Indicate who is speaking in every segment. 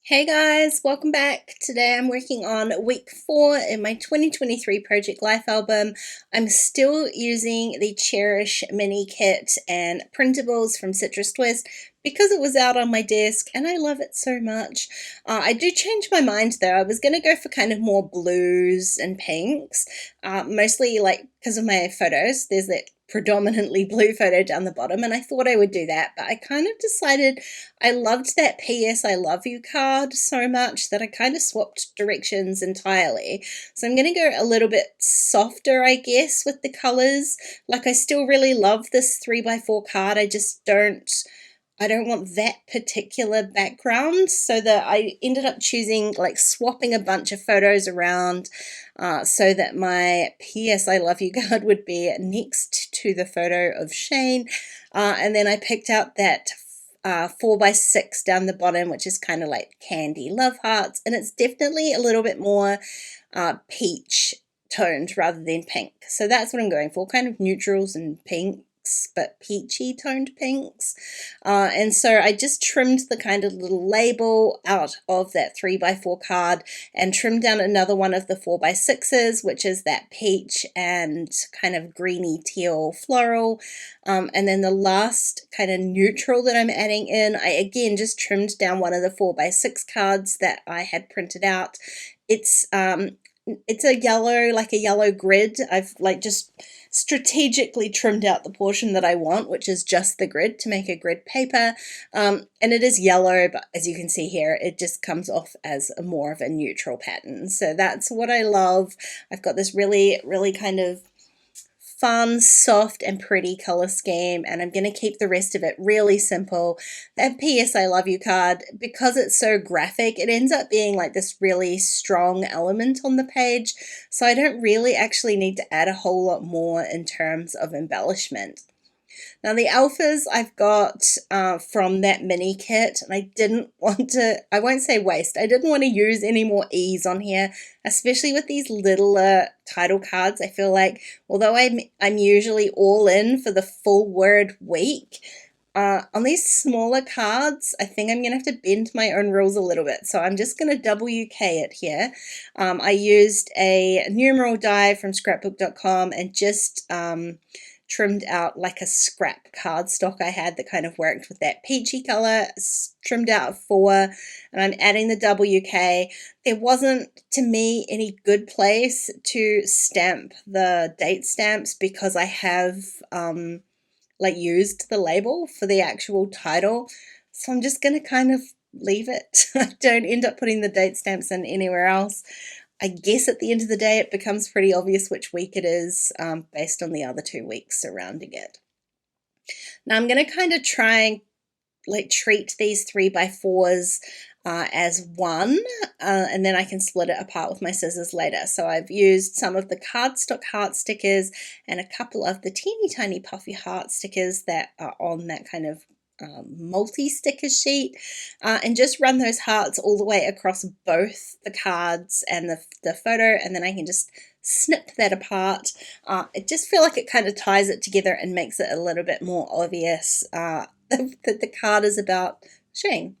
Speaker 1: Hey guys, welcome back. Today I'm working on week 4 in my 2023 Project Life album. I'm still using the Cherish mini kit and Printables from Citrus Twist because it was out on my desk and I love it so much. I do change my mind though. I was going to go for kind of more blues and pinks, mostly like because of my photos. There's that predominantly blue photo down the bottom and I thought I would do that, but I kind of decided I loved that PS I love you card so much that I kind of swapped directions entirely. So I'm going to go a little bit softer, I guess, with the colors. Like I still really love this 3x4 card. I don't want that particular background, so that I ended up choosing, like, swapping a bunch of photos around so that my PS I Love You card would be next to the photo of Shane. And then I picked out that 4x6 down the bottom, which is kind of like candy love hearts, and it's definitely a little bit more peach toned rather than pink. So that's what I'm going for, kind of neutrals and pinks, but peachy toned pinks. And so I just trimmed the kind of little label out of that 3x4 card and trimmed down another one of the 4x6s, which is that peach and kind of greeny teal floral. And then the last kind of neutral that I'm adding in, I again just trimmed down one of the 4x6 cards that I had printed out. It's a yellow, like a yellow grid. I've like just strategically trimmed out the portion that I want, which is just the grid, to make a grid paper. And it is yellow, but as you can see here, it just comes off as more of a neutral pattern. So that's what I love. I've got this really, really kind of fun, soft, and pretty color scheme, and I'm going to keep the rest of it really simple. That PS I Love You card, because it's so graphic, it ends up being like this really strong element on the page, so I don't really actually need to add a whole lot more in terms of embellishment. Now the alphas I've got from that mini kit, and I won't say waste, I didn't want to use any more E's on here, especially with these littler title cards. I feel like, although I'm usually all in for the full word week, on these smaller cards, I think I'm going to have to bend my own rules a little bit. So I'm just going to WK it here. I used a numeral die from scrapbook.com and just trimmed out like a scrap cardstock I had that kind of worked with that peachy color, trimmed out 4, and I'm adding the WK. There wasn't, to me, any good place to stamp the date stamps because I have like used the label for the actual title, so I'm just going to kind of leave it. I don't end up putting the date stamps in anywhere else. I guess at the end of the day, it becomes pretty obvious which week it is based on the other 2 weeks surrounding it. Now I'm going to kind of try and like treat these 3x4s as one, and then I can split it apart with my scissors later. So I've used some of the cardstock heart stickers and a couple of the teeny tiny puffy heart stickers that are on that kind of multi-sticker sheet, and just run those hearts all the way across both the cards and the photo, and then I can just snip that apart. I just feel like it kind of ties it together and makes it a little bit more obvious that the card is about Shane.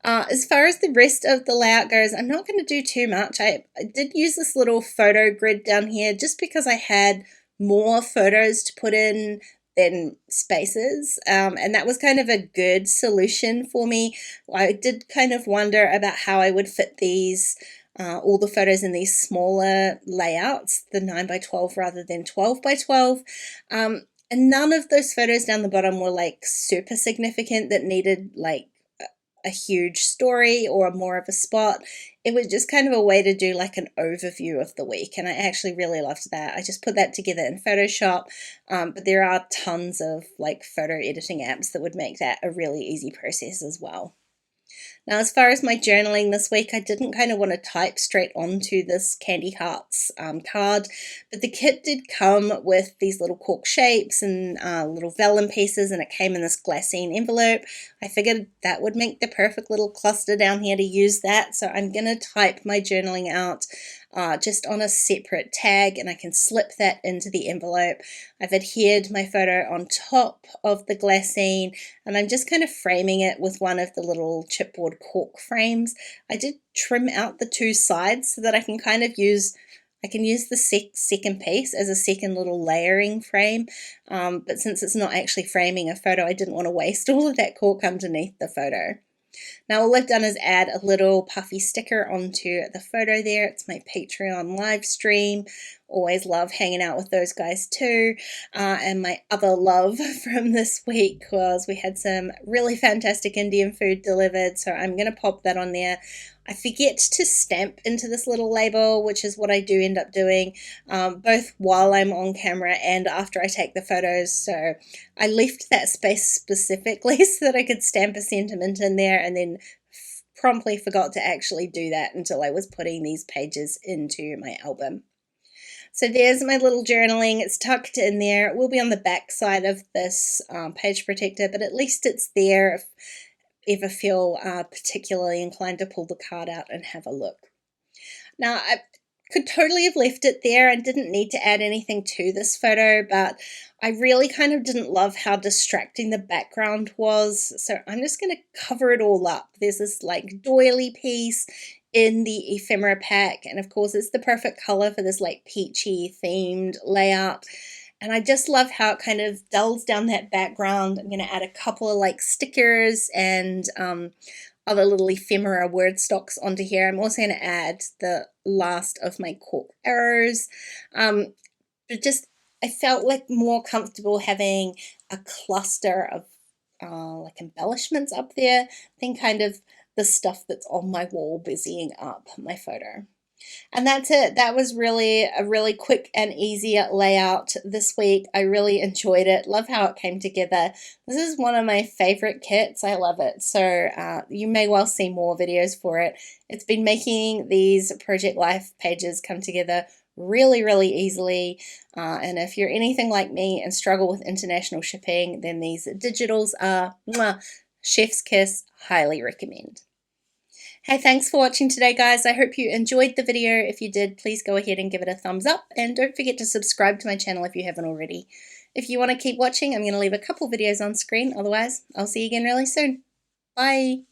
Speaker 1: As far as the rest of the layout goes, I'm not going to do too much. I did use this little photo grid down here just because I had more photos to put in than spaces, and that was kind of a good solution for me. I did kind of wonder about how I would fit these all the photos in these smaller layouts, the 9x12 rather than 12x12, and none of those photos down the bottom were like super significant that needed like a huge story or more of a spot. It was just kind of a way to do like an overview of the week, and I actually really loved that. I just put that together in Photoshop, but there are tons of like photo editing apps that would make that a really easy process as well. Now, as far as my journaling this week, I didn't kind of want to type straight onto this Candy Hearts card, but the kit did come with these little cork shapes and little vellum pieces, and it came in this glassine envelope. I figured that would make the perfect little cluster down here to use that, so I'm going to type my journaling out just on a separate tag, and I can slip that into the envelope. I've adhered my photo on top of the glassine, and I'm just kind of framing it with one of the little chipboard cardboard cork frames. I did trim out the two sides so that I can kind of use the second piece as a second little layering frame, but since it's not actually framing a photo, I didn't want to waste all of that cork underneath the photo. Now all I've done is add a little puffy sticker onto the photo there. It's my Patreon live stream. Always love hanging out with those guys too. And my other love from this week was we had some really fantastic Indian food delivered, so I'm going to pop that on there. I forget to stamp into this little label, which is what I do end up doing, both while I'm on camera and after I take the photos. So I left that space specifically so that I could stamp a sentiment in there, and then promptly forgot to actually do that until I was putting these pages into my album. So there's my little journaling. It's tucked in there. It will be on the back side of this page protector, but at least it's there if ever feel particularly inclined to pull the card out and have a look. Now, I could totally have left it there and didn't need to add anything to this photo, but I really kind of didn't love how distracting the background was, so I'm just going to cover it all up. There's this like doily piece in the ephemera pack, and of course it's the perfect color for this like peachy themed layout. And I just love how it kind of dulls down that background. I'm going to add a couple of like stickers and other little ephemera word stocks onto here. I'm also going to add the last of my cork arrows. But just, I felt like more comfortable having a cluster of like embellishments up there than kind of the stuff that's on my wall busying up my photo. And that's it. That was really a really quick and easy layout this week. I really enjoyed it. Love how it came together. This is one of my favorite kits. I love it. So you may well see more videos for it. It's been making these Project Life pages come together really, really easily. And if you're anything like me and struggle with international shipping, then these digitals are chef's kiss. Highly recommend. Hey, thanks for watching today, guys. I hope you enjoyed the video. If you did, please go ahead and give it a thumbs up, and don't forget to subscribe to my channel if you haven't already. If you want to keep watching, I'm going to leave a couple videos on screen. Otherwise, I'll see you again really soon. Bye.